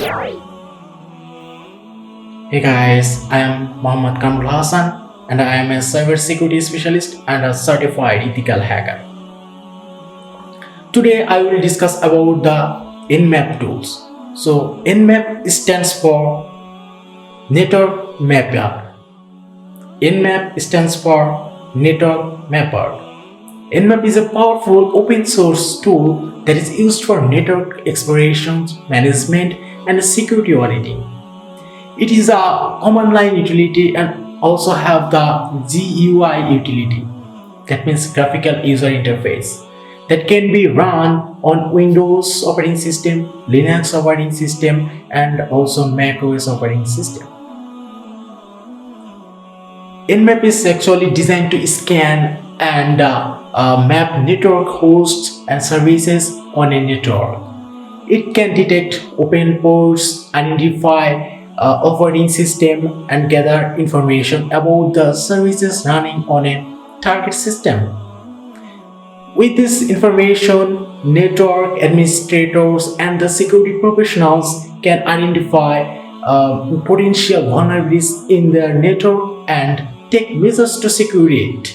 Hey guys, I am Kamrul-Hasan and I am a cybersecurity specialist and a certified ethical hacker. Today I will discuss about the nmap tools. So nmap stands for network mapper. nmap stands for network mapper. nmap is a powerful open source tool that is used for network exploration, management and security auditing. It is a command line utility and also have the GUI utility, that means graphical user interface, that can be run on Windows operating system, Linux operating system and also Mac OS operating system. nmap is actually designed to scan and map network hosts and services on a network. It can detect open ports, identify operating system and gather information about the services running on a target system. With this information, network administrators and the security professionals can identify potential vulnerabilities in their network and take measures to secure it.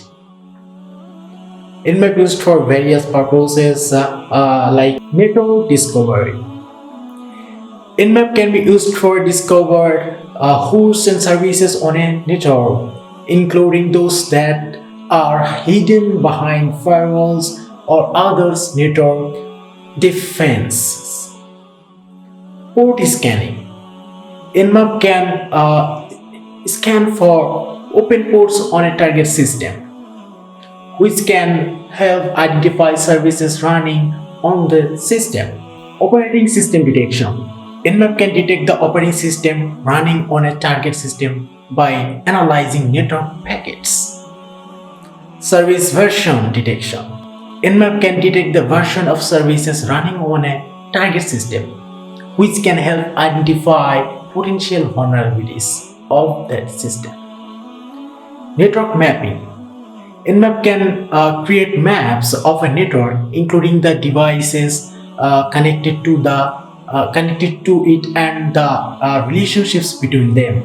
nmap is used for various purposes like network discovery. nmap can be used for discover hosts and services on a network, including those that are hidden behind firewalls or others network defenses. Port scanning. nmap can scan for open ports on a target system, which can help identify services running on the system. Operating system detection. nmap can detect the operating system running on a target system by analyzing network packets. Service version detection. nmap can detect the version of services running on a target system, which can help identify potential vulnerabilities of that system. Network mapping. nmap can create maps of a network, including the devices connected to it and the relationships between them.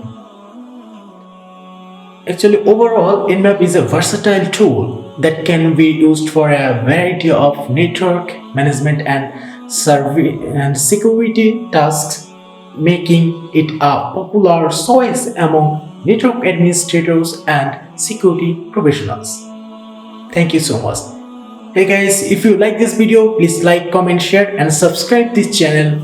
Actually, overall, nmap is a versatile tool that can be used for a variety of network management and security tasks, making it a popular choice among network administrators and security professionals. Thank you so much. Hey guys, if you like this video, please like, comment, share and subscribe this channel